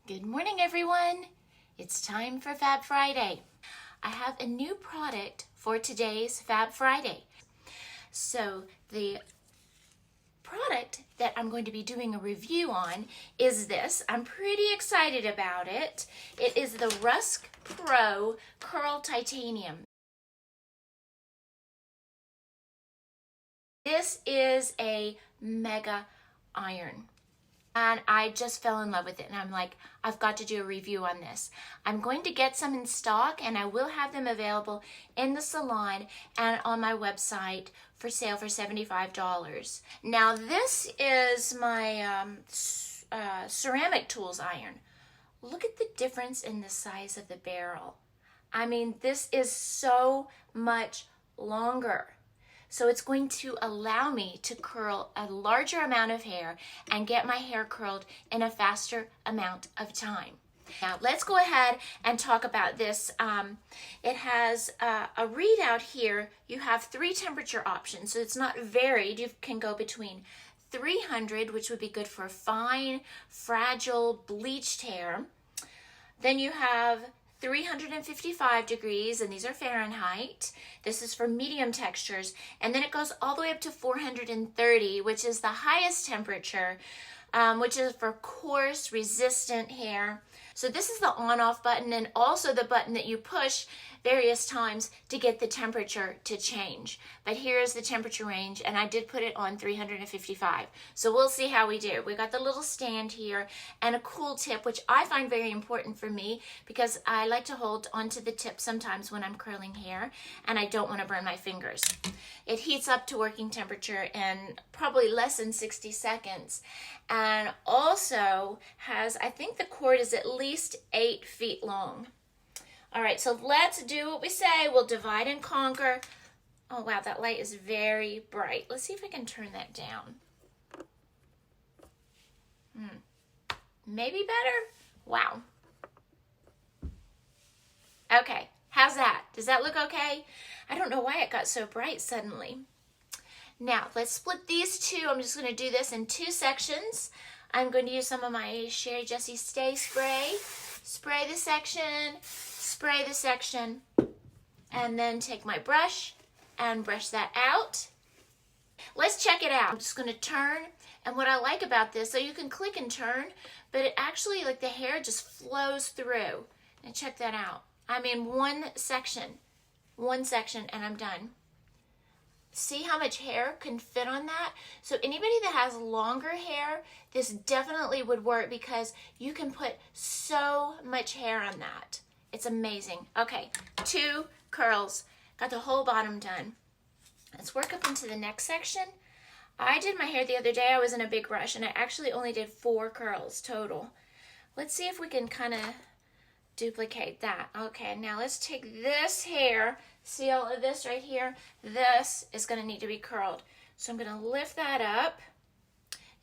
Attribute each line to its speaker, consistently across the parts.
Speaker 1: Good morning, everyone. It's time for Fab Friday. I have a new product for today's Fab Friday. So the product that I'm going to be doing a review on is this. I'm pretty excited about it. It is the Rusk Pro Curl Titanium. This is a mega iron. And I just fell in love with it, and I'm like, I've got to do a review on this. I'm going to get some in stock, and I will have them available in the salon and on my website for sale for $75. Now, this is my ceramic tools iron. Look at the difference in the size of the barrel. I mean, this is so much longer. So it's going to allow me to curl a larger amount of hair and get my hair curled in a faster amount of time. Now let's go ahead and talk about this. It has a readout here. You have 3 temperature options, so it's not varied. You can go between 300, which would be good for fine, fragile, bleached hair. Then you have 355 degrees, and these are Fahrenheit. This is for medium textures. And then it goes all the way up to 430, which is the highest temperature, which is for coarse, resistant hair. So this is the on-off button, and also the button that you push various times to get the temperature to change. But here is the temperature range, and I did put it on 355. So we'll see how we do. We got the little stand here and a cool tip, which I find very important for me because I like to hold onto the tip sometimes when I'm curling hair, and I don't want to burn my fingers. It heats up to working temperature in probably less than 60 seconds. And also has, I think the cord is at least 8 feet long. All right, so let's do what we say. We'll divide and conquer. Oh, wow, that light is very bright. Let's see if I can turn that down. Maybe better? Wow. Okay, how's that? Does that look okay? I don't know why it got so bright suddenly. Now, let's split these two. I'm just going to do this in 2 sections. I'm going to use some of my Sherri Jessee Stay Spray. Spray the section, and then take my brush and brush that out. Let's check it out. I'm just going to turn, and what I like about this, so you can click and turn, but it actually, like the hair just flows through. And check that out. I mean, one section, and I'm done. See how much hair can fit on that? So anybody that has longer hair, this definitely would work because you can put so much hair on that. It's amazing. Okay, 2 curls. Got the whole bottom done. Let's work up into the next section. I did my hair the other day. I was in a big rush, and I actually only did 4 curls total. Let's see if we can kind of duplicate that. Okay, now let's take this hair. See all of this right here? This is going to need to be curled. So I'm going to lift that up.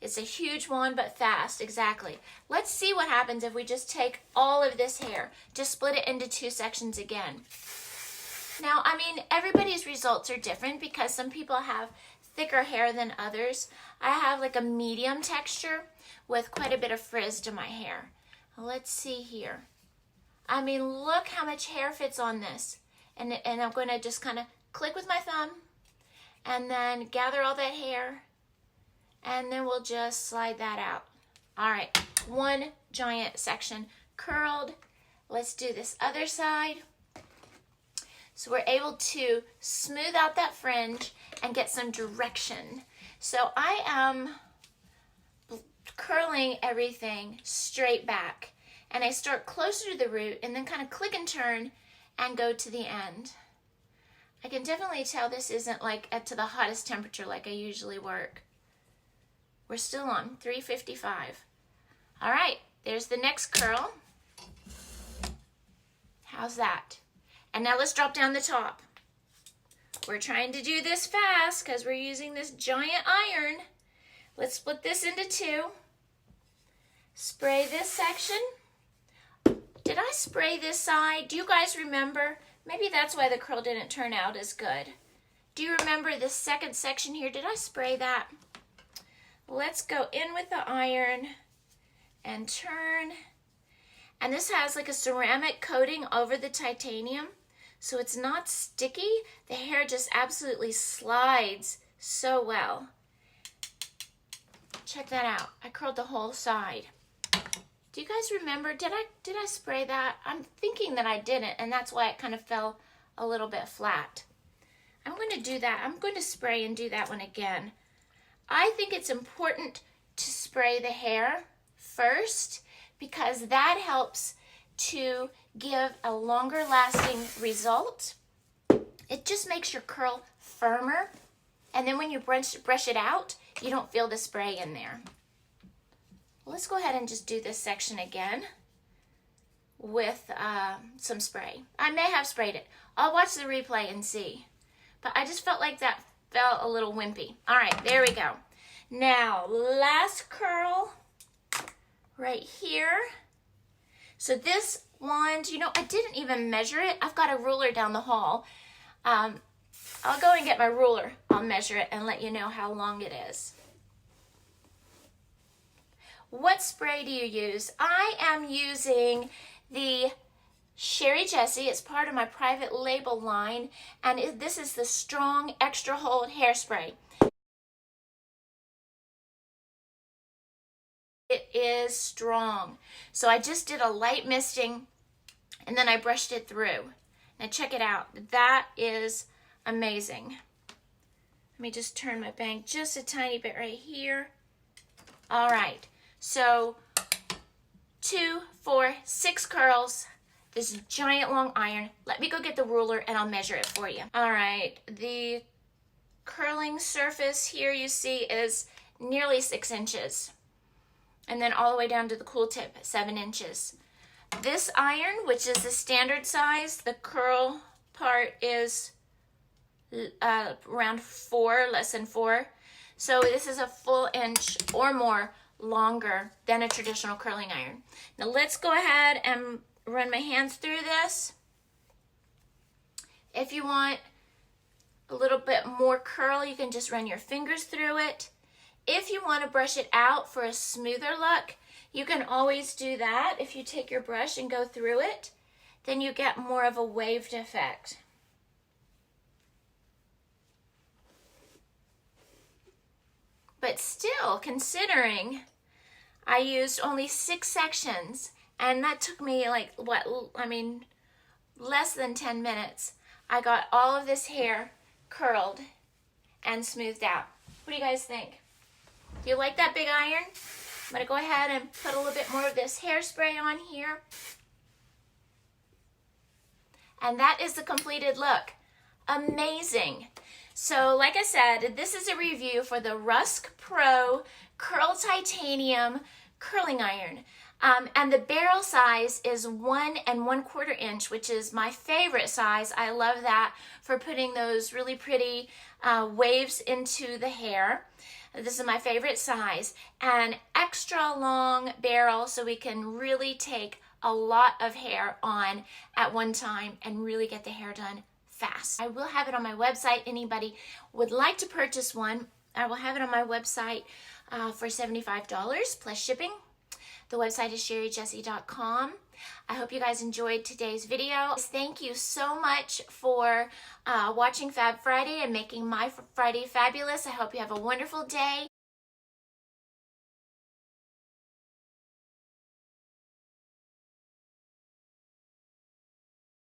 Speaker 1: It's a huge one, but fast, exactly. Let's see what happens if we just take all of this hair, just split it into 2 sections again. Now, I mean, everybody's results are different because some people have thicker hair than others. I have like a medium texture with quite a bit of frizz to my hair. Let's see here. I mean, look how much hair fits on this. And I'm going to just kind of click with my thumb and then gather all that hair, and then we'll just slide that out. All right, 1 giant section curled. Let's do this other side. So we're able to smooth out that fringe and get some direction. So I am curling everything straight back, and I start closer to the root and then kind of click and turn and go to the end. I can definitely tell this isn't like to the hottest temperature like I usually work. We're still on 355. All right, there's the next curl. How's that? And now let's drop down the top. We're trying to do this fast because we're using this giant iron. Let's split this into 2. Spray this section. Did I spray this side? Do you guys remember? Maybe that's why the curl didn't turn out as good. Do you remember the second section here? Did I spray that? Let's go in with the iron and turn And this has like a ceramic coating over the titanium, so it's not sticky. The hair just absolutely slides so well. Check that out. I curled the whole side. Do you guys remember, did I spray that? I'm thinking that I didn't, and that's why it kind of fell a little bit flat. I'm going to do that. I'm going to spray and do that one again. I think it's important to spray the hair first because that helps to give a longer lasting result. It just makes your curl firmer, and then when you brush it out, you don't feel the spray in there. Let's go ahead and just do this section again with some spray. I may have sprayed it. I'll watch the replay and see. But I just felt like that felt a little wimpy. All right, there we go. Now, last curl right here. So this wand, you know, I didn't even measure it. I've got a ruler down the hall. I'll go and get my ruler. I'll measure it and let you know how long it is. What spray do you use? I am using the Sherri Jessee. It's part of my private label line, and this is the Strong Extra Hold Hairspray. It is strong. So I just did a light misting, and then I brushed it through. Now check it out. That is amazing. Let me just turn my bang just a tiny bit right here. All right. So 2, 4, 6 curls. This giant long iron. Let me go get the ruler and I'll measure it for you. All right, the curling surface here you see is nearly 6 inches. And then all the way down to the cool tip, 7 inches. This iron, which is the standard size, the curl part is around 4, less than 4. So this is a full inch or more longer than a traditional curling iron. Now let's go ahead and run my hands through this. If you want a little bit more curl, you can just run your fingers through it. If you want to brush it out for a smoother look, you can always do that. If you take your brush and go through it, then you get more of a waved effect. But still, considering I used only 6 sections, and that took me like, less than 10 minutes. I got all of this hair curled and smoothed out. What do you guys think? Do you like that big iron? I'm gonna go ahead and put a little bit more of this hairspray on here. And that is the completed look. Amazing. So like I said, this is a review for the Rusk Pro Curl Titanium Curling Iron. And the barrel size is 1 1/4 inch, which is my favorite size. I love that for putting those really pretty waves into the hair. This is my favorite size. And extra long barrel so we can really take a lot of hair on at one time and really get the hair done fast. I will have it on my website. Anybody would like to purchase one, I will have it on my website for $75 plus shipping. The website is sherrijessee.com. I hope you guys enjoyed today's video. Thank you so much for watching Fab Friday and making my Friday fabulous. I hope you have a wonderful day.